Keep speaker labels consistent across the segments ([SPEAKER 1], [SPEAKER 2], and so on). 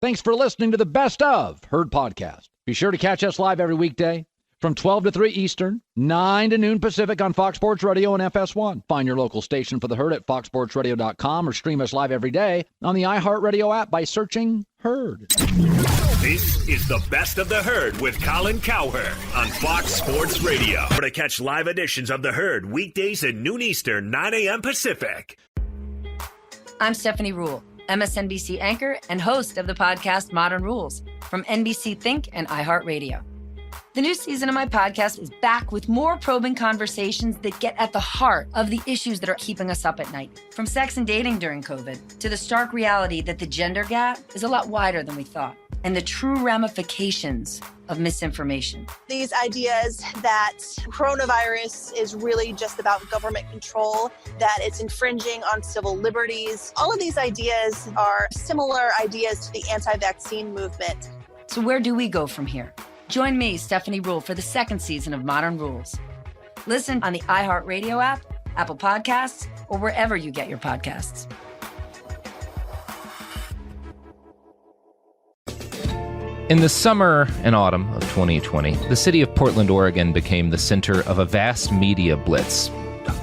[SPEAKER 1] Thanks for listening to the Best of Herd podcast. Be sure to catch us live every weekday from 12 to 3 Eastern, 9 to noon Pacific on Fox Sports Radio and FS1. Find your local station for the Herd at foxsportsradio.com or stream us live every day on the iHeartRadio app by searching Herd.
[SPEAKER 2] This is the Best of the Herd with Colin Cowherd on Fox Sports Radio. To catch live editions of the Herd weekdays at noon Eastern, 9 a.m. Pacific.
[SPEAKER 3] I'm Stephanie Ruhle, MSNBC anchor and host of the podcast Modern Rules from NBC Think and iHeartRadio. The new season of my podcast is back with more probing conversations that get at the heart of the issues that are keeping us up at night. From sex and dating during COVID to the stark reality that the gender gap is a lot wider than we thought, and the true ramifications of misinformation.
[SPEAKER 4] These ideas that coronavirus is really just about government control, that it's infringing on civil liberties. All of these ideas are similar ideas to the anti-vaccine movement.
[SPEAKER 3] So where do we go from here? Join me, Stephanie Ruhle, for the second season of Modern Rules. Listen on the iHeartRadio app, Apple Podcasts, or wherever you get your podcasts.
[SPEAKER 5] In the summer and autumn of 2020, the city of Portland, Oregon became the center of a vast media blitz.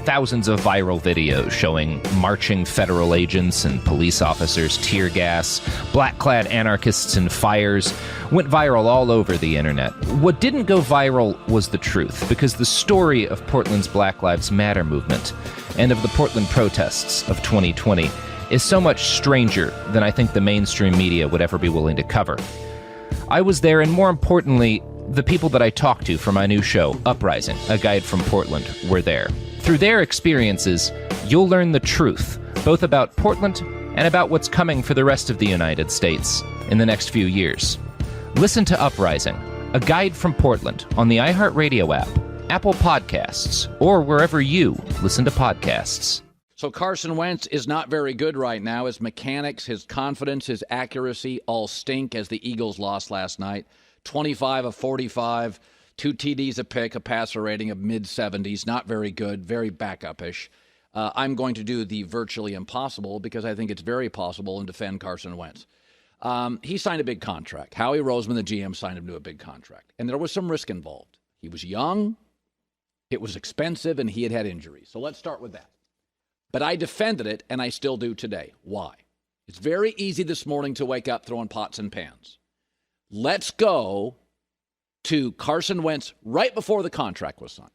[SPEAKER 5] Thousands of viral videos showing marching federal agents and police officers tear gas, black-clad anarchists and fires went viral all over the internet. What didn't go viral was the truth, because the story of Portland's Black Lives Matter movement and of the Portland protests of 2020 is so much stranger than I think the mainstream media would ever be willing to cover. I was there, and more importantly, the people that I talked to for my new show, Uprising, A Guide from Portland, were there. Through their experiences, you'll learn the truth, both about Portland and about what's coming for the rest of the United States in the next few years. Listen to Uprising, A Guide from Portland on the iHeartRadio app, Apple Podcasts, or wherever you listen to podcasts.
[SPEAKER 1] So Carson Wentz is not very good right now. His mechanics, his confidence, his accuracy all stink as the Eagles lost last night. 25 of 45, 2 TDs a pick, a passer rating of mid-70s. Not very good, very backup-ish. I'm going to do the virtually impossible because I think it's very possible and defend Carson Wentz. He signed a big contract. Howie Roseman, the GM, signed him to a big contract. And there was some risk involved. He was young, it was expensive, and he had had injuries. So let's start with that. But I defended it, and I still do today. Why? It's very easy this morning to wake up throwing pots and pans. Let's go to Carson Wentz right before the contract was signed.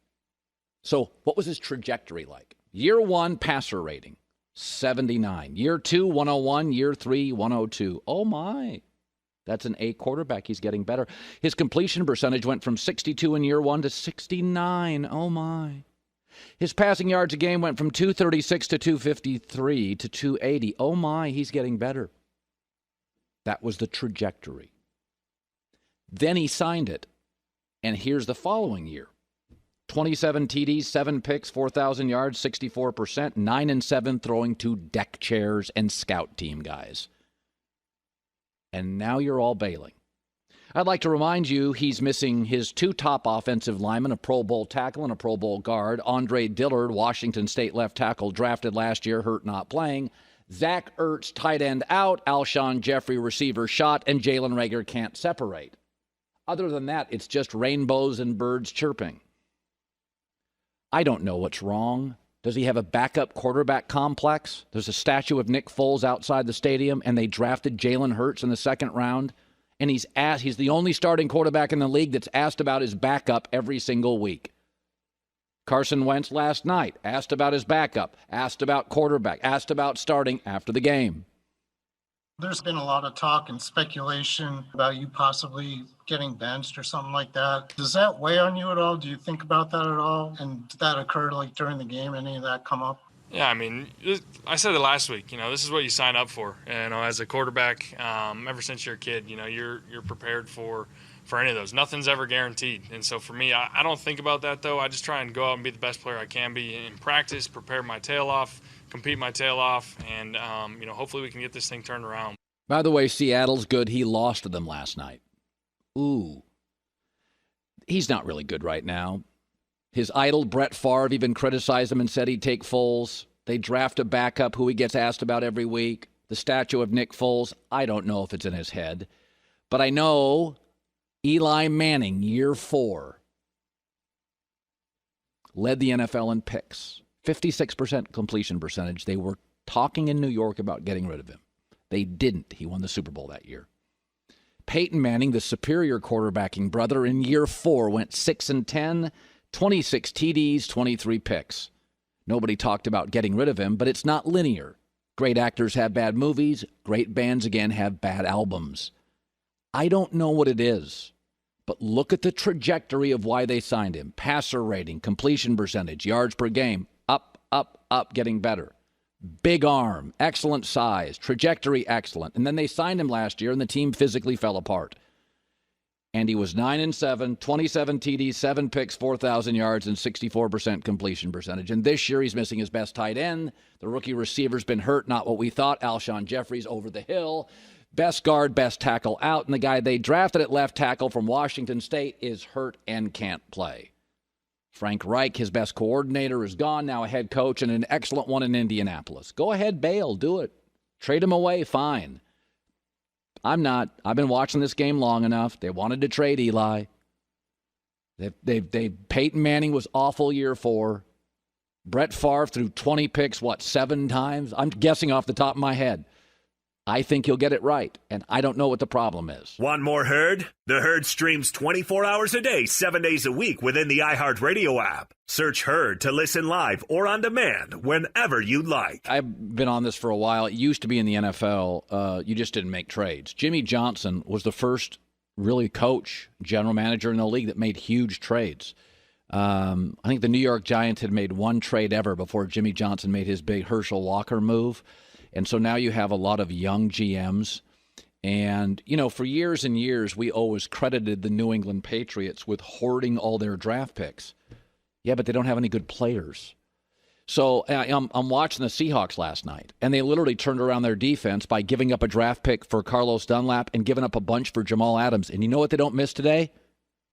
[SPEAKER 1] So what was his trajectory like? Year 1, passer rating, 79. Year 2, 101. Year 3, 102. Oh, my. That's an A quarterback. He's getting better. His completion percentage went from 62 in year 1 to 69. Oh, my. His passing yards a game went from 236 to 253 to 280. Oh, my, he's getting better. That was the trajectory. Then he signed it. And here's the following year. 27 TDs, 7 picks, 4,000 yards, 64%, 9 and 7 throwing to deck chairs and scout team guys. And now you're all bailing. I'd like to remind you he's missing his 2 top offensive linemen, a Pro Bowl tackle and a Pro Bowl guard. Andre Dillard, Washington State left tackle, drafted last year, hurt not playing. Zach Ertz, tight end out. Alshon Jeffrey, receiver shot. And Jalen Reagor can't separate. Other than that, it's just rainbows and birds chirping. I don't know what's wrong. Does he have a backup quarterback complex? There's a statue of Nick Foles outside the stadium, and they drafted Jalen Hurts in the 2nd round. And he's the only starting quarterback in the league that's asked about his backup every single week. Carson Wentz last night asked about his backup, asked about quarterback, asked about starting after the game.
[SPEAKER 6] There's been a lot of talk and speculation about you possibly getting benched or something like that. Does that weigh on you at all? Do you think about that at all? And did that occur like during the game? Any of that come up?
[SPEAKER 7] Yeah, I mean, I said it last week. This is what you sign up for. As a quarterback, ever since you're a kid, you're prepared for any of those. Nothing's ever guaranteed. And so for me, I don't think about that though. I just try and go out and be the best player I can be in practice, prepare my tail off, compete my tail off, and hopefully we can get this thing turned around.
[SPEAKER 1] By the way, Seattle's good. He lost to them last night. Ooh. He's not really good right now. His idol, Brett Favre, even criticized him and said he'd take Foles. They draft a backup who he gets asked about every week. The statue of Nick Foles, I don't know if it's in his head. But I know Eli Manning, year 4, led the NFL in picks. 56% completion percentage. They were talking in New York about getting rid of him. They didn't. He won the Super Bowl that year. Peyton Manning, the superior quarterbacking brother, in year 4 went 6-10, 26 TDs, 23 picks. Nobody talked about getting rid of him, but it's not linear. Great actors have bad movies. Great bands, again, have bad albums. I don't know what it is, but look at the trajectory of why they signed him. Passer rating, completion percentage, yards per game, up, getting better. Big arm, excellent size, trajectory excellent. And then they signed him last year, and the team physically fell apart. And he was 9-7, 27 TDs, 7 picks, 4,000 yards, and 64% completion percentage. And this year he's missing his best tight end. The rookie receiver's been hurt, not what we thought. Alshon Jeffrey's over the hill. Best guard, best tackle out. And the guy they drafted at left tackle from Washington State is hurt and can't play. Frank Reich, his best coordinator, is gone, now a head coach, and an excellent one in Indianapolis. Go ahead, bail, do it. Trade him away, fine. I'm not. I've been watching this game long enough. They wanted to trade Eli. Peyton Manning was awful year 4. Brett Favre threw 20 picks, 7 times? I'm guessing off the top of my head. I think he'll get it right, and I don't know what the problem is.
[SPEAKER 2] Want more Herd? The Herd streams 24 hours a day, 7 days a week within the iHeartRadio app. Search Herd to listen live or on demand whenever you'd like.
[SPEAKER 1] I've been on this for a while. It used to be in the NFL, you just didn't make trades. Jimmy Johnson was the first really coach, general manager in the league that made huge trades. I think the New York Giants had made one trade ever before Jimmy Johnson made his big Herschel Walker move. And so now you have a lot of young GMs. And, for years and years, we always credited the New England Patriots with hoarding all their draft picks. Yeah, but they don't have any good players. So I'm watching the Seahawks last night, and they literally turned around their defense by giving up a draft pick for Carlos Dunlap and giving up a bunch for Jamal Adams. And you know what they don't miss today?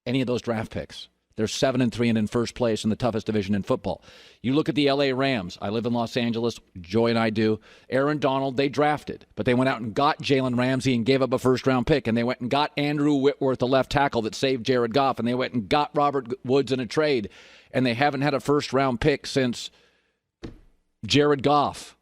[SPEAKER 1] Any of those draft picks. They're 7-3 and in first place in the toughest division in football. You look at the L.A. Rams. I live in Los Angeles. Joy and I do. Aaron Donald, they drafted. But they went out and got Jalen Ramsey and gave up a first-round pick. And they went and got Andrew Whitworth, the left tackle that saved Jared Goff. And they went and got Robert Woods in a trade. And they haven't had a first-round pick since Jared Goff.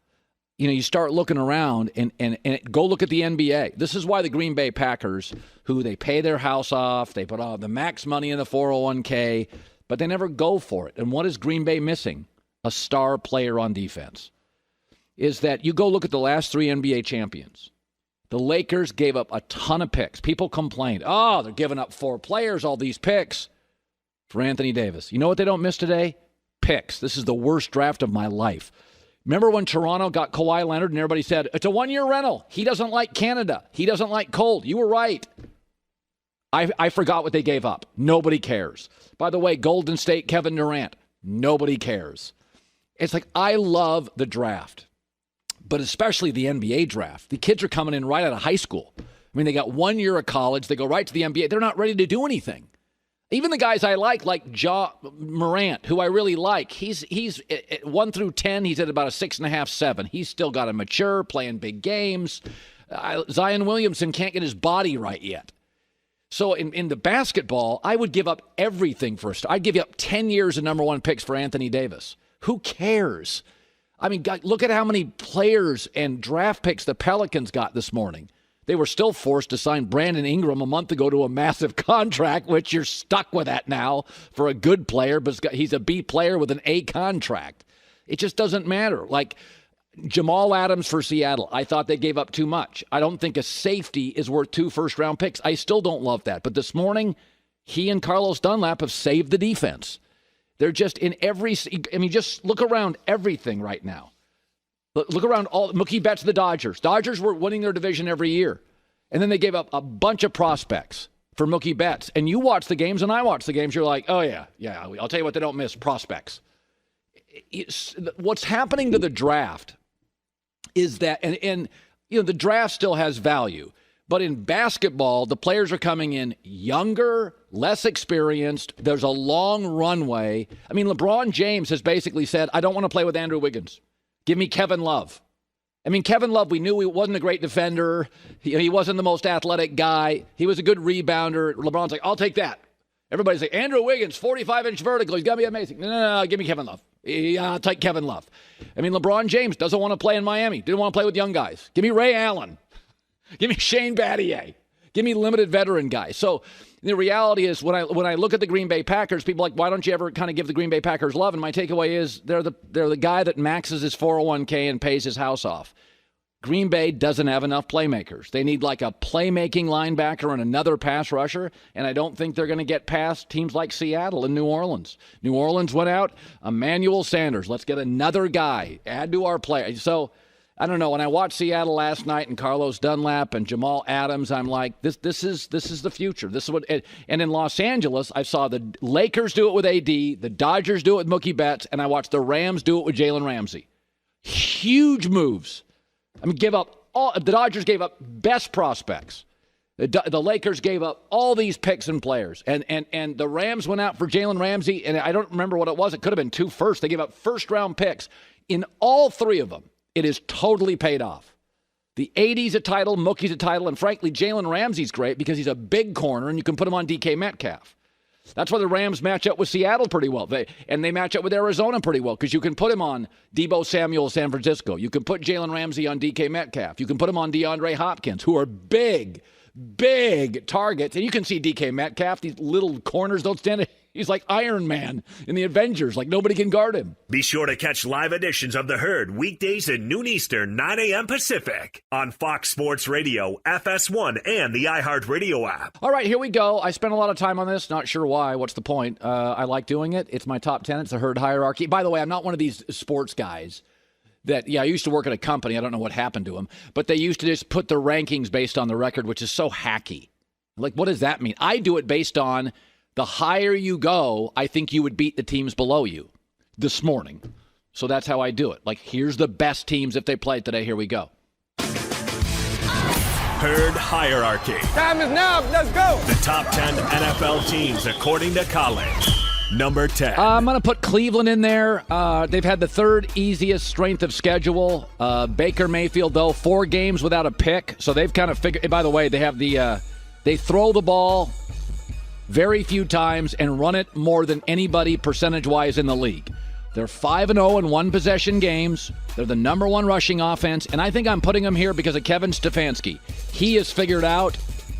[SPEAKER 1] You start looking around and go look at the NBA. This is why the Green Bay Packers, who they pay their house off, they put all the max money in the 401k, but they never go for it. And what is Green Bay missing? A star player on defense. Is that you go look at the last 3 NBA champions. The Lakers gave up a ton of picks. People complained, they're giving up 4 players, all these picks for Anthony Davis. You know what they don't miss today? Picks. This is the worst draft of my life. Remember when Toronto got Kawhi Leonard and everybody said, it's a 1-year rental. He doesn't like Canada. He doesn't like cold. You were right. I forgot what they gave up. Nobody cares. By the way, Golden State, Kevin Durant. Nobody cares. It's like, I love the draft, but especially the NBA draft. The kids are coming in right out of high school. I mean, they got 1 year of college. They go right to the NBA. They're not ready to do anything. Even the guys I like Ja Morant, who I really like, he's at 1 through 10, he's at about a 6.5, 7. He's still got to mature, playing big games. Zion Williamson can't get his body right yet. So in the basketball, I would give up everything for a star. I'd give you up 10 years of number 1 picks for Anthony Davis. Who cares? I mean, look at how many players and draft picks the Pelicans got this morning. They were still forced to sign Brandon Ingram a month ago to a massive contract, which you're stuck with that now for a good player, but he's a B player with an A contract. It just doesn't matter. Like Jamal Adams for Seattle, I thought they gave up too much. I don't think a safety is worth 2 first-round picks. I still don't love that. But this morning, he and Carlos Dunlap have saved the defense. They're just in just look around everything right now. Look around all Mookie Betts, the Dodgers. Dodgers were winning their division every year. And then they gave up a bunch of prospects for Mookie Betts. And you watch the games and I watch the games. You're like, oh, yeah, I'll tell you what they don't miss, prospects. What's happening to the draft is that, and the draft still has value. But in basketball, the players are coming in younger, less experienced. There's a long runway. I mean, LeBron James has basically said, I don't want to play with Andrew Wiggins. Give me Kevin Love. I mean, Kevin Love, we knew he wasn't a great defender. He wasn't the most athletic guy. He was a good rebounder. LeBron's like, I'll take that. Everybody's like, Andrew Wiggins, 45-inch vertical. He's got to be amazing. No, give me Kevin Love. I'll take Kevin Love. I mean, LeBron James doesn't want to play in Miami. Didn't want to play with young guys. Give me Ray Allen. Give me Shane Battier. Give me limited veteran guys. So the reality is when I look at the Green Bay Packers, people are like, why don't you ever kind of give the Green Bay Packers love? And my takeaway is they're the guy that maxes his 401k and pays his house off. Green Bay doesn't have enough playmakers. They need like a playmaking linebacker and another pass rusher, and I don't think they're going to get past teams like Seattle and New Orleans. New Orleans went out, Emmanuel Sanders. Let's get another guy, add to our play. So, I don't know. When I watched Seattle last night and Carlos Dunlap and Jamal Adams, I'm like, this is the future. This is what. And in Los Angeles, I saw the Lakers do it with AD, the Dodgers do it with Mookie Betts, and I watched the Rams do it with Jalen Ramsey. Huge moves. I mean, the Dodgers gave up best prospects. The Lakers gave up all these picks and players. And the Rams went out for Jalen Ramsey, and I don't remember what it was. It could have been 2 firsts. They gave up first-round picks. In all 3 of them, it is totally paid off. The AD's a title, Mookie's a title, and frankly, Jalen Ramsey's great because he's a big corner, and you can put him on DK Metcalf. That's why the Rams match up with Seattle pretty well. They match up with Arizona pretty well because you can put him on Deebo Samuel, San Francisco. You can put Jalen Ramsey on DK Metcalf. You can put him on DeAndre Hopkins, who are big targets. And you can see DK Metcalf, these little corners don't stand it. He's like Iron Man in the Avengers. Like nobody can guard him.
[SPEAKER 2] Be sure to catch live editions of The Herd weekdays at noon Eastern, 9 a.m. Pacific on Fox Sports Radio, FS1, and the iHeartRadio app.
[SPEAKER 1] All right, here we go. I spent a lot of time on this. Not sure why. What's the point? I like doing it. It's my top 10. It's a Herd hierarchy. By the way, I'm not one of these sports guys that, I used to work at a company. I don't know what happened to them. But they used to just put the rankings based on the record, which is so hacky. Like, what does that mean? I do it based on the higher you go, I think you would beat the teams below you this morning. So that's how I do it. Like, here's the best teams if they play today. Here we go.
[SPEAKER 2] Herd hierarchy.
[SPEAKER 8] Time is now. Let's go.
[SPEAKER 2] The top 10 NFL teams according to College. Number 10.
[SPEAKER 1] I'm going to put Cleveland in there. They've had the 3rd easiest strength of schedule. Baker Mayfield, though, 4 games without a pick. So they've kind of figured. By the way, they have they throw the ball very few times and run it more than anybody percentage-wise in the league. They're 5-0 in one-possession games. They're the number 1 rushing offense, and I think I'm putting them here because of Kevin Stefanski. He has figured out,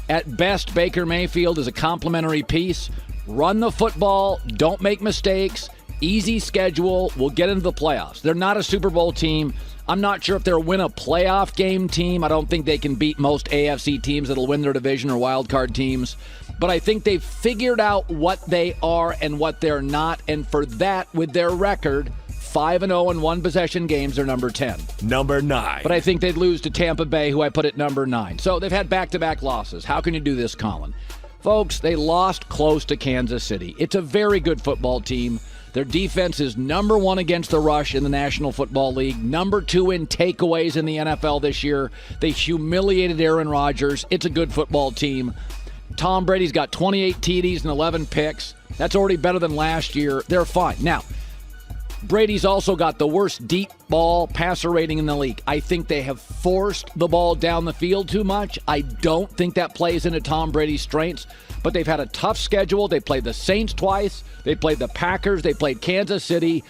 [SPEAKER 1] at best, Baker Mayfield is a complimentary piece. Run the football, don't make mistakes, easy schedule, we'll get into the playoffs. They're not a Super Bowl team. I'm not sure if they'll win a playoff game team. I don't think they can beat most AFC teams that'll win their division or wild card teams. But I think they've figured out what they are and what they're not. And for that, with their record, 5-0 in one-possession games, they're number 10.
[SPEAKER 2] Number 9.
[SPEAKER 1] But I think they'd lose to Tampa Bay, who I put at number 9. So they've had back-to-back losses. How can you do this, Colin? Folks, they lost close to Kansas City. It's a very good football team. Their defense is number 1 against the rush in the National Football League, number 2 in takeaways in the NFL this year. They humiliated Aaron Rodgers. It's a good football team. Tom Brady's got 28 TDs and 11 picks. That's already better than last year. They're fine. Now, Brady's also got the worst deep ball passer rating in the league. I think they have forced the ball down the field too much. I don't think that plays into Tom Brady's strengths, but they've had a tough schedule. They played the Saints twice. They played the Packers. They played Kansas City.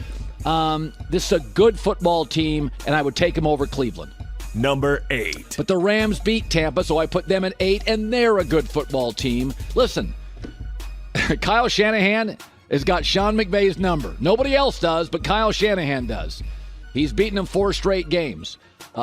[SPEAKER 1] This is a good football team, and I would take them over Cleveland.
[SPEAKER 2] Number 8.
[SPEAKER 1] But the Rams beat Tampa, so I put them at 8, and they're a good football team. Listen, Kyle Shanahan has got Sean McVay's number. Nobody else does, but Kyle Shanahan does. He's beaten them 4 straight games.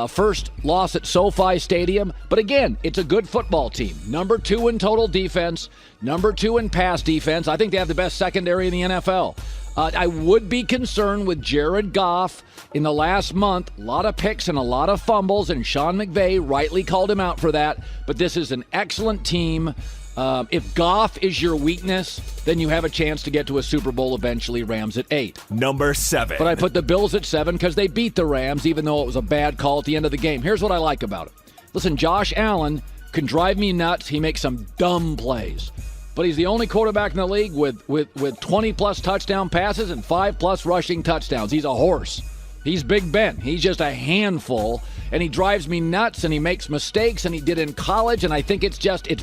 [SPEAKER 1] First loss at SoFi Stadium. But again, it's a good football team. Number 2 in total defense. Number 2 in pass defense. I think they have the best secondary in the NFL. I would be concerned with Jared Goff in the last month. A lot of picks and a lot of fumbles, and Sean McVay rightly called him out for that. But this is an excellent team. If Goff is your weakness, then you have a chance to get to a Super Bowl eventually. Rams at 8.
[SPEAKER 2] Number 7.
[SPEAKER 1] But I put the Bills at 7 because they beat the Rams, even though it was a bad call at the end of the game. Here's what I like about it. Listen, Josh Allen can drive me nuts. He makes some dumb plays. But he's the only quarterback in the league with 20-plus touchdown passes and 5-plus rushing touchdowns. He's a horse. He's Big Ben. He's just a handful. and he drives me nuts, and he makes mistakes, and he did in college, and I think it's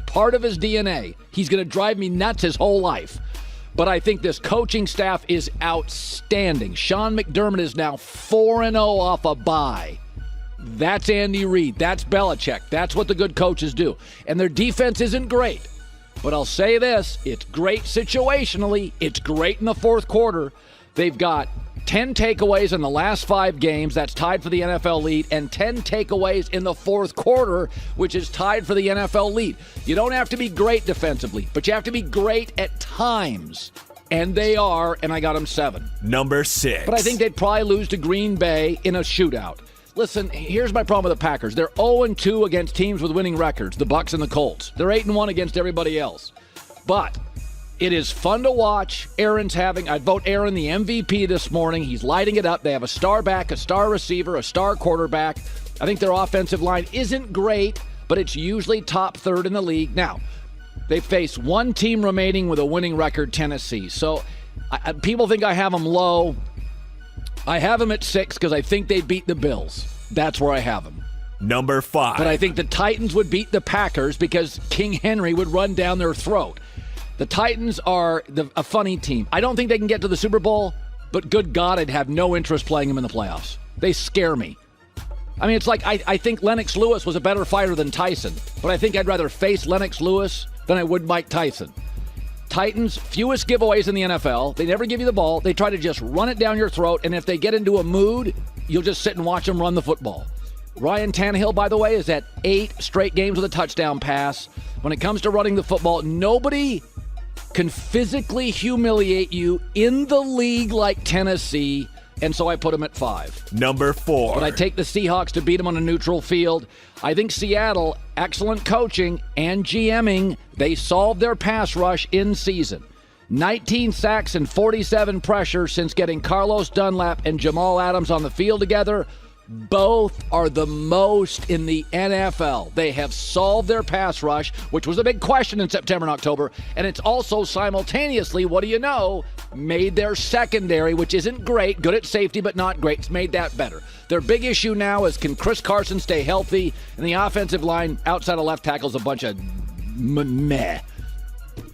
[SPEAKER 1] part of his DNA. He's going to drive me nuts his whole life. But I think this coaching staff is outstanding. Sean McDermott is now 4-0 off a bye. That's Andy Reid. That's Belichick. That's what the good coaches do. And their defense isn't great. But I'll say this, it's great situationally. It's great in the fourth quarter. They've got 10 takeaways in the last 5 games. That's tied for the NFL lead. And 10 takeaways in the fourth quarter, which is tied for the NFL lead. You don't have to be great defensively, but you have to be great at times. And they are, and I got them 7.
[SPEAKER 2] Number 6.
[SPEAKER 1] But I think they'd probably lose to Green Bay in a shootout. Listen, here's my problem with the Packers. They're 0-2 against teams with winning records, the Bucs and the Colts. They're 8-1 against everybody else. But it is fun to watch. I'd vote Aaron the MVP this morning. He's lighting it up. They have a star back, a star receiver, a star quarterback. I think their offensive line isn't great, but it's usually top third in the league. Now, they face one team remaining with a winning record, Tennessee. So people think I have them low. I have them at 6 because I think they beat the Bills. That's where I have them.
[SPEAKER 2] Number 5.
[SPEAKER 1] But I think the Titans would beat the Packers because King Henry would run down their throat. The Titans are a funny team. I don't think they can get to the Super Bowl, but good God, I'd have no interest playing them in the playoffs. They scare me. I mean, it's like I think Lennox Lewis was a better fighter than Tyson, but I think I'd rather face Lennox Lewis than I would Mike Tyson. Titans, fewest giveaways in the NFL. They never give you the ball. They try to just run it down your throat, and if they get into a mood, you'll just sit and watch them run the football. Ryan Tannehill, by the way, is at 8 straight games with a touchdown pass. When it comes to running the football, nobody can physically humiliate you in the league like Tennessee, and so I put them at 5.
[SPEAKER 2] Number 4.
[SPEAKER 1] But I take the Seahawks to beat them on a neutral field. I think Seattle, excellent coaching and GMing, they solved their pass rush in season. 19 sacks and 47 pressure since getting Carlos Dunlap and Jamal Adams on the field together. Both are the most in the NFL. They have solved their pass rush, which was a big question in September and October, and it's also simultaneously, what do you know, made their secondary, which isn't great, good at safety but not great, it's made that better. Their big issue now is can Chris Carson stay healthy, and the offensive line outside of left tackle is a bunch of meh.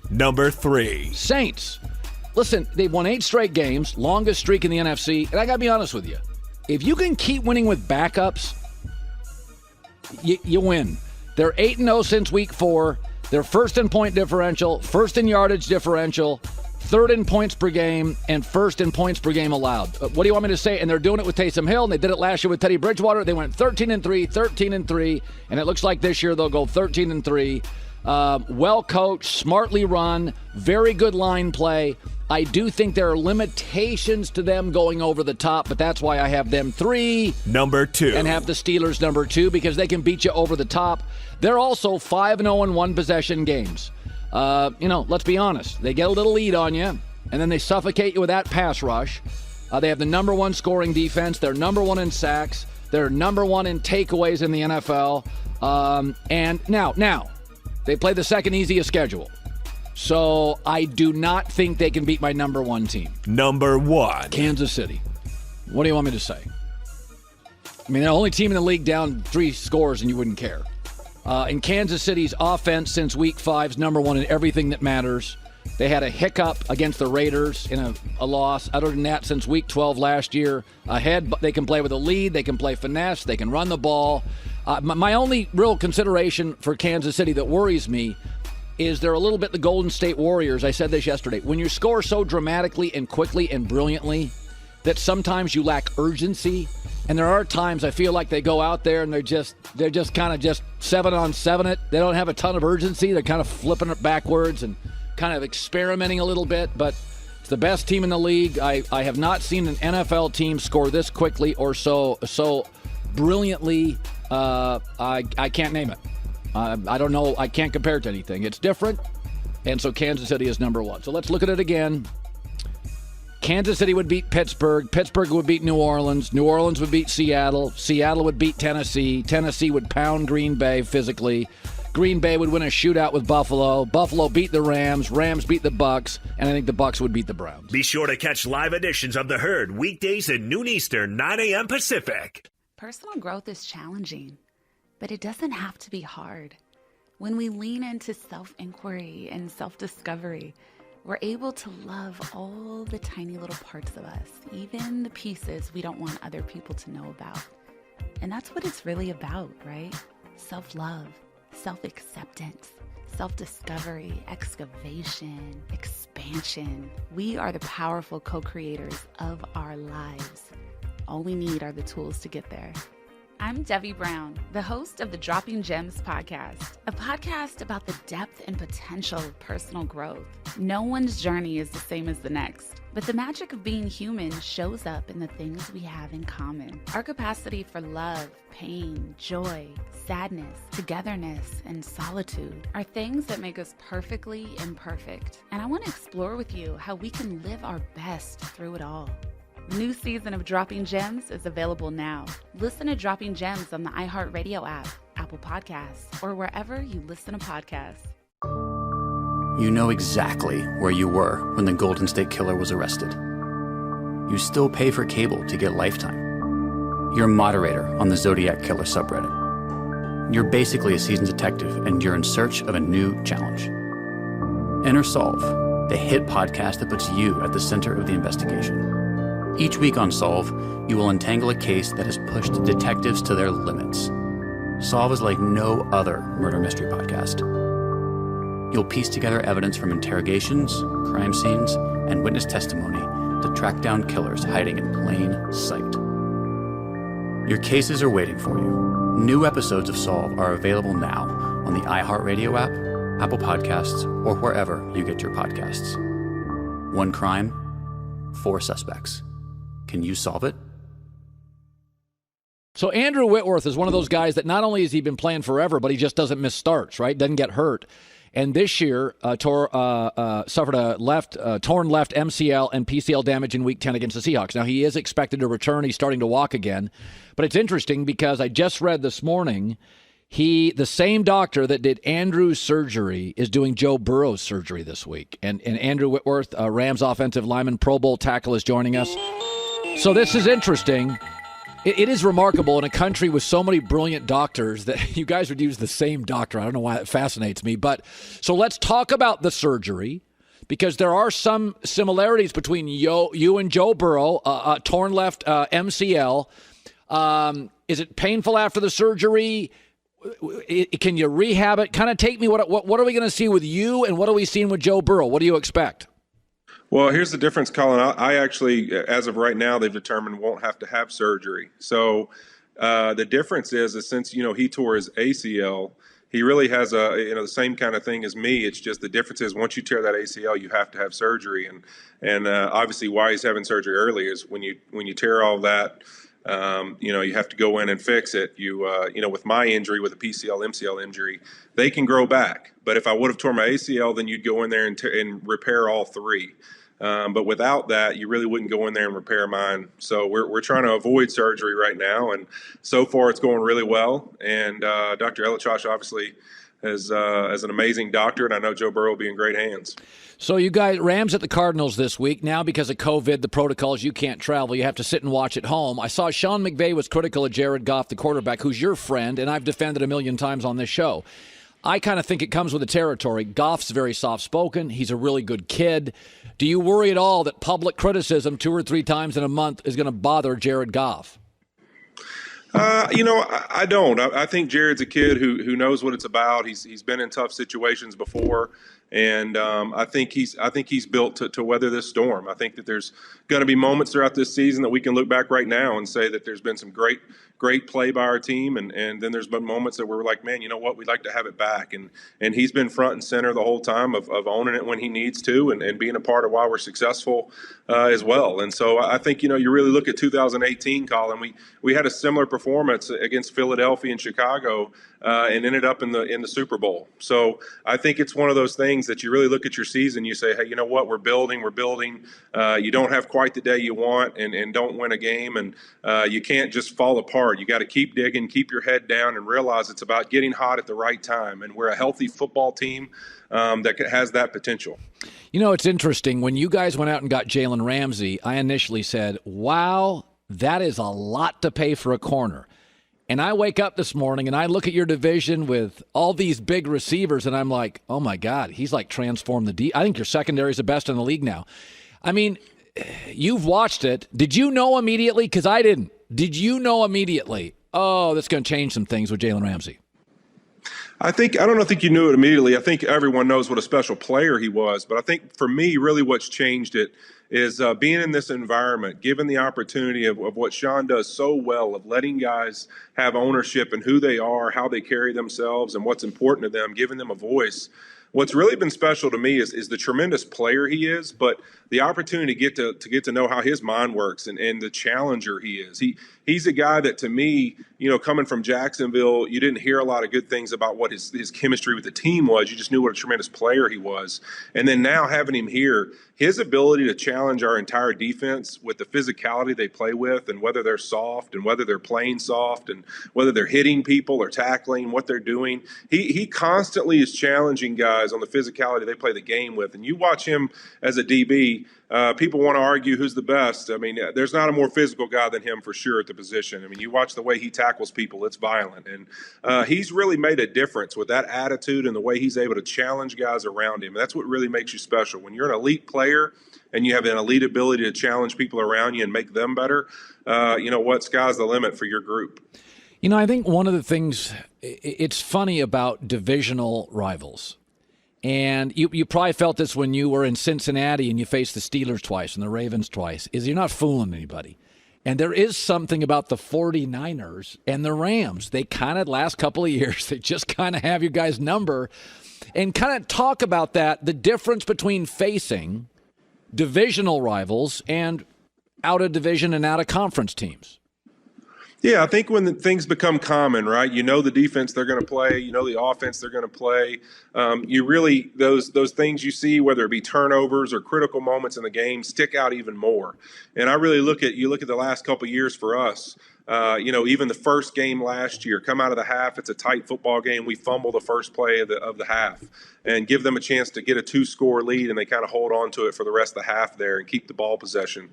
[SPEAKER 2] Number 3.
[SPEAKER 1] Saints. Listen, they've won 8 straight games, longest streak in the NFC, and I got to be honest with you. If you can keep winning with backups, you win. They're 8-0 since week 4. They're first in point differential, first in yardage differential, third in points per game, and first in points per game allowed. What do you want me to say? And they're doing it with Taysom Hill, and they did it last year with Teddy Bridgewater. They went 13-3, 13-3, and it looks like this year they'll go 13-3. Well coached, smartly run, very good line play. I do think there are limitations to them going over the top, but that's why I have them 3.
[SPEAKER 2] Number 2.
[SPEAKER 1] And have the Steelers number 2 because they can beat you over the top. They're also 5-0 in one-possession games. Let's be honest. They get a little lead on you, and then they suffocate you with that pass rush. They have the number 1 scoring defense. They're number 1 in sacks. They're number 1 in takeaways in the NFL. And now, they play the second easiest schedule. So I do not think they can beat my number 1 team.
[SPEAKER 2] Number 1.
[SPEAKER 1] Kansas City. What do you want me to say? I mean, they're the only team in the league down 3 scores and you wouldn't care. In Kansas City's offense since week 5 is number 1 in everything that matters. They had a hiccup against the Raiders in a loss. Other than that, since week 12 last year, ahead, they can play with a lead. They can play finesse. They can run the ball. My only real consideration for Kansas City that worries me is they're a little bit the Golden State Warriors. I said this yesterday. When you score so dramatically and quickly and brilliantly that sometimes you lack urgency, and there are times I feel like they go out there and they're just kind of just 7-on-7 it. They don't have a ton of urgency. They're kind of flipping it backwards and kind of experimenting a little bit, but it's the best team in the league. I have not seen an NFL team score this quickly or so brilliantly. I can't name it. I don't know. I can't compare it to anything. It's different, and so Kansas City is number 1. So let's look at it again. Kansas City would beat Pittsburgh. Pittsburgh would beat New Orleans. New Orleans would beat Seattle. Seattle would beat Tennessee. Tennessee would pound Green Bay physically. Green Bay would win a shootout with Buffalo. Buffalo beat the Rams. Rams beat the Bucks. And I think the Bucks would beat the Browns.
[SPEAKER 2] Be sure to catch live editions of The Herd weekdays at noon Eastern, 9 a.m. Pacific.
[SPEAKER 8] Personal growth is challenging, but it doesn't have to be hard. When we lean into self-inquiry and self-discovery, we're able to love all the tiny little parts of us, even the pieces we don't want other people to know about. And that's what it's really about, right? Self-love, self-acceptance, self-discovery, excavation, expansion. We are the powerful co-creators of our lives. All we need are the tools to get there. I'm Debbie Brown, the host of the Dropping Gems podcast, a podcast about the depth and potential of personal growth. No one's journey is the same as the next, but the magic of being human shows up in the things we have in common. Our capacity for love, pain, joy, sadness, togetherness, and solitude are things that make us perfectly imperfect. And I want to explore with you how we can live our best through it all. The new season of Dropping Gems is available now. Listen to Dropping Gems on the iHeartRadio app, Apple Podcasts, or wherever you listen to podcasts.
[SPEAKER 9] You know exactly where you were when the Golden State Killer was arrested. You still pay for cable to get Lifetime. You're a moderator on the Zodiac Killer subreddit. You're basically a seasoned detective, and you're in search of a new challenge. Enter Solve, the hit podcast that puts you at the center of the investigation. Each week on Solve, you will untangle a case that has pushed detectives to their limits. Solve is like no other murder mystery podcast. You'll piece together evidence from interrogations, crime scenes, and witness testimony to track down killers hiding in plain sight. Your cases are waiting for you. New episodes of Solve are available now on the iHeartRadio app, Apple Podcasts, or wherever you get your podcasts. One crime, 4 suspects. Can you solve it?
[SPEAKER 1] So Andrew Whitworth is one of those guys that not only has he been playing forever, but he just doesn't miss starts, right? Doesn't get hurt. And this year, suffered a torn left MCL and PCL damage in Week 10 against the Seahawks. Now, he is expected to return. He's starting to walk again. But it's interesting because I just read this morning, the same doctor that did Andrew's surgery is doing Joe Burrow's surgery this week. And Andrew Whitworth, Rams offensive lineman, Pro Bowl tackle, is joining us. So this is interesting. It is remarkable in a country with so many brilliant doctors that you guys would use the same doctor. I don't know why that fascinates me. But so let's talk about the surgery, because there are some similarities between you and Joe Burrow, torn left MCL. Is it painful after the surgery? Can you rehab it? Kind of take me, what are we going to see with you, and what are we seeing with Joe Burrow? What do you expect?
[SPEAKER 10] Well, here's the difference, Colin. I actually, as of right now, they've determined won't have to have surgery. So the difference is since, he tore his ACL, he really has the same kind of thing as me. It's just the difference is once you tear that ACL, you have to have surgery. And obviously why he's having surgery early is when you tear all that, you have to go in and fix it. With my injury, with a PCL, MCL injury, they can grow back. But if I would have torn my ACL, then you'd go in there and repair all 3. But without that, you really wouldn't go in there and repair mine. So we're trying to avoid surgery right now. And so far it's going really well. And Dr. Elichosh obviously is an amazing doctor. And I know Joe Burrow will be in great hands.
[SPEAKER 1] So you guys, Rams at the Cardinals this week. Now because of COVID, the protocols, you can't travel. You have to sit and watch at home. I saw Sean McVay was critical of Jared Goff, the quarterback, who's your friend, and I've defended a million times on this show. I kind of think it comes with the territory. Goff's very soft-spoken. He's a really good kid. Do you worry at all that public criticism 2 or 3 times in a month is going to bother Jared Goff?
[SPEAKER 10] I don't. I think Jared's a kid who knows what it's about. He's been in tough situations before, and I think he's built to weather this storm. I think that there's going to be moments throughout this season that we can look back right now and say that there's been some great play by our team, and then there's been moments that we're like, man, you know what, we'd like to have it back. And he's been front and center the whole time of owning it when he needs to, and being a part of why we're successful as well. And so I think, you really look at 2018, Colin, we had a similar performance against Philadelphia and Chicago and ended up in the Super Bowl. So I think it's one of those things that you really look at your season, you say, hey, you know what, we're building. You don't have quite the day you want and don't win a game, and you can't just fall apart. You got to keep digging, keep your head down, and realize it's about getting hot at the right time. And we're a healthy football team that has that potential. It's
[SPEAKER 1] interesting. When you guys went out and got Jalen Ramsey, I initially said, wow, That is a lot to pay for a corner. And I wake up this morning and I look at your division with all these big receivers, and I'm like, oh, my God, he's like transformed the I think your secondary is the best in the league now. I mean, you've watched it. Did you know immediately? Because I didn't. Did you know immediately, oh, that's going to change some things with Jalen Ramsey?
[SPEAKER 10] I don't think you knew it immediately. I think everyone knows what a special player he was. But I think for me, really what's changed it is being in this environment, given the opportunity of what Sean does so well, of letting guys have ownership in who they are, how they carry themselves, and what's important to them, giving them a voice. What's really been special to me is the tremendous player he is, but the opportunity to get to know how his mind works and the challenger he is. He's a guy that, to me, coming from Jacksonville, you didn't hear a lot of good things about what his chemistry with the team was. You just knew what a tremendous player he was. And then now having him here, his ability to challenge our entire defense with the physicality they play with, and whether they're soft and whether they're playing soft and whether they're hitting people or tackling, what they're doing. He constantly is challenging guys on the physicality they play the game with. And you watch him as a DB, people want to argue who's the best. I mean, there's not a more physical guy than him for sure at the position. I mean, you watch the way he tackles people, it's violent. And he's really made a difference with that attitude and the way he's able to challenge guys around him. That's what really makes you special. When you're an elite player and you have an elite ability to challenge people around you and make them better, sky's the limit for your group.
[SPEAKER 1] I think one of the things, it's funny about divisional rivals. And you probably felt this when you were in Cincinnati and you faced the Steelers twice and the Ravens twice, is you're not fooling anybody. And there is something about the 49ers and the Rams. They kind of, last couple of years, they just kind of have your guys' number. And kind of talk about that, the difference between facing divisional rivals and out-of-division and out-of-conference teams.
[SPEAKER 10] Yeah, I think when things become common, right? The defense they're going to play, the offense they're going to play. You really those things you see, whether it be turnovers or critical moments in the game, stick out even more. And I really look at the last couple of years for us. Even the first game last year, come out of the half, it's a tight football game. We fumble the first play of the half and give them a chance to get a 2-score lead, and they kind of hold on to it for the rest of the half there and keep the ball possession.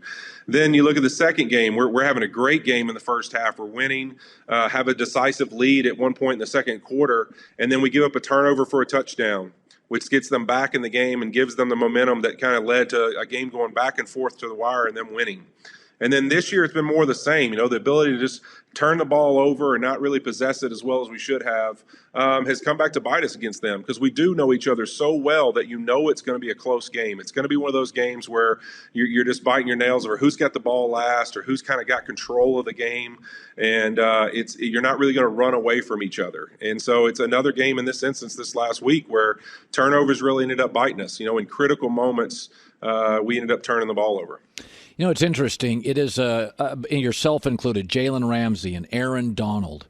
[SPEAKER 10] Then you look at the second game. We're having a great game in the first half. We're winning, have a decisive lead at one point in the second quarter, and then we give up a turnover for a touchdown, which gets them back in the game and gives them the momentum that kind of led to a game going back and forth to the wire and them winning. And then this year it's been more of the same. The ability to just turn the ball over and not really possess it as well as we should have has come back to bite us against them, because we do know each other so well that it's going to be a close game. It's going to be one of those games where you're just biting your nails over who's got the ball last or who's kind of got control of the game. And you're not really going to run away from each other. And so it's another game in this instance this last week where turnovers really ended up biting us. In critical moments, we ended up turning the ball over.
[SPEAKER 1] It's interesting. It is, yourself included, Jalen Ramsey and Aaron Donald.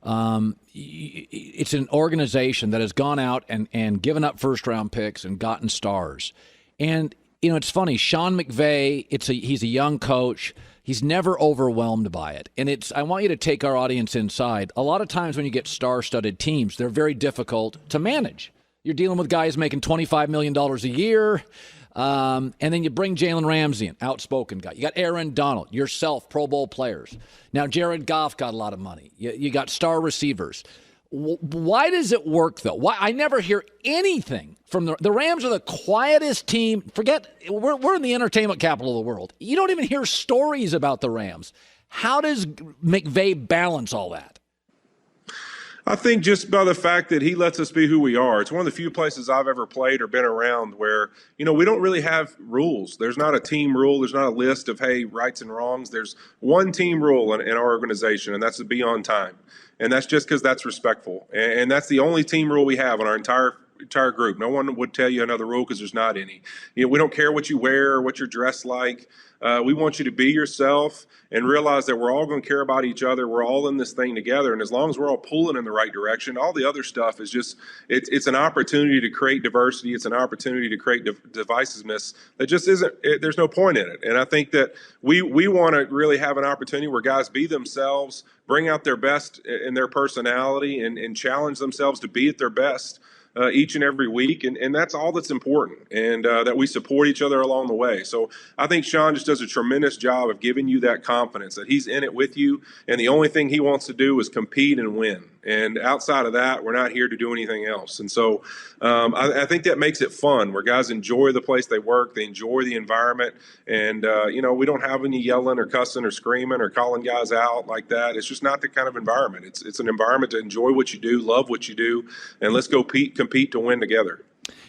[SPEAKER 1] It's an organization that has gone out and given up first-round picks and gotten stars. And, it's funny. Sean McVay, he's a young coach. He's never overwhelmed by it. And I want you to take our audience inside. A lot of times when you get star-studded teams, they're very difficult to manage. You're dealing with guys making $25 million a year. And then you bring Jalen Ramsey in, outspoken guy. You got Aaron Donald, yourself, Pro Bowl players. Now Jared Goff got a lot of money. You got star receivers. Why does it work, though? Why I never hear anything from the Rams are the quietest team. Forget, we're in the entertainment capital of the world. You don't even hear stories about the Rams. How does McVay balance all that?
[SPEAKER 10] I think just by the fact that he lets us be who we are. It's one of the few places I've ever played or been around where, we don't really have rules. There's not a team rule. There's not a list of, hey, rights and wrongs. There's one team rule in our organization, and that's to be on time. And that's just because that's respectful. And that's the only team rule we have on our entire group. No one would tell you another rule because there's not any. We don't care what you wear or what you're dressed like. We want you to be yourself and realize that we're all going to care about each other. We're all in this thing together. And as long as we're all pulling in the right direction, all the other stuff is just, it's an opportunity to create diversity. It's an opportunity to create divisiveness that just isn't, there's no point in it. And I think that we want to really have an opportunity where guys be themselves, bring out their best in their personality and challenge themselves to be at their best. each and every week, and that's all that's important, and that we support each other along the way. So I think Sean just does a tremendous job of giving you that confidence that he's in it with you, and the only thing he wants to do is compete and win. And outside of that, we're not here to do anything else. And so I think that makes it fun, where guys enjoy the place they work, they enjoy the environment, and we don't have any yelling or cussing or screaming or calling guys out like that. It's just not the kind of environment. It's an environment to enjoy what you do, love what you do, and let's go compete to win together.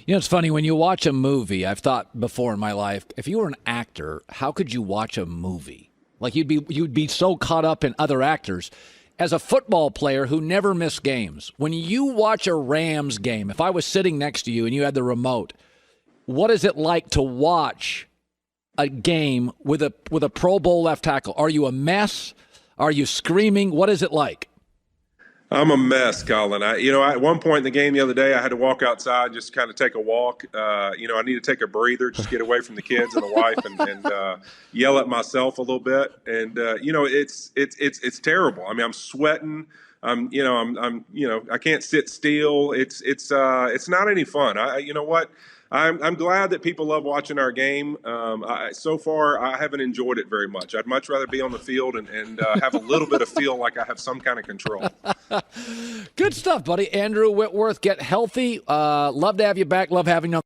[SPEAKER 1] You know, it's funny, when you watch a movie, I've thought before in my life, if you were an actor, how could you watch a movie? Like, you'd be so caught up in other actors. As a football player who never missed games, when you watch a Rams game, if I was sitting next to you and you had the remote, what is it like to watch a game with a Pro Bowl left tackle? Are you a mess? Are you screaming? What is it like?
[SPEAKER 10] I'm a mess, Colin. At one point in the game the other day, I had to walk outside, just kind of take a walk. I need to take a breather, just get away from the kids and the wife, and yell at myself a little bit. And it's terrible. I mean, I'm sweating. I can't sit still. It's not any fun. I'm glad that people love watching our game. So far, I haven't enjoyed it very much. I'd much rather be on the field and have a little bit of feel like I have some kind of control.
[SPEAKER 1] Good stuff, buddy. Andrew Whitworth, get healthy. Love to have you back. Love having you.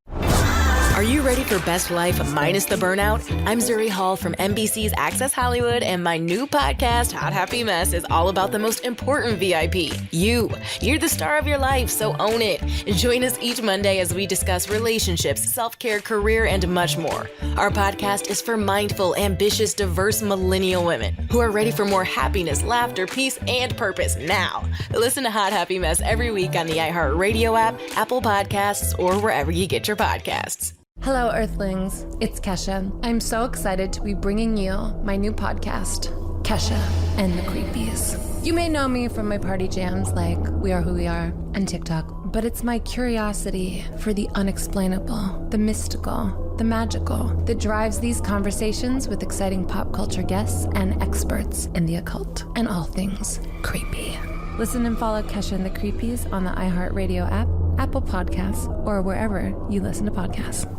[SPEAKER 11] Are you ready for best life minus the burnout? I'm Zuri Hall from NBC's Access Hollywood, and my new podcast, Hot Happy Mess, is all about the most important VIP, you. You're the star of your life, so own it. Join us each Monday as we discuss relationships, self-care, career, and much more. Our podcast is for mindful, ambitious, diverse millennial women who are ready for more happiness, laughter, peace, and purpose now. Listen to Hot Happy Mess every week on the iHeartRadio app, Apple Podcasts, or wherever you get your podcasts.
[SPEAKER 12] Hello, Earthlings. It's Kesha. I'm so excited to be bringing you my new podcast, Kesha and the Creepies. You may know me from my party jams like We Are Who We Are and TikTok, but it's my curiosity for the unexplainable, the mystical, the magical that drives these conversations with exciting pop culture guests and experts in the occult and all things creepy. Listen and follow Kesha and the Creepies on the iHeartRadio app, Apple Podcasts, or wherever you listen to podcasts.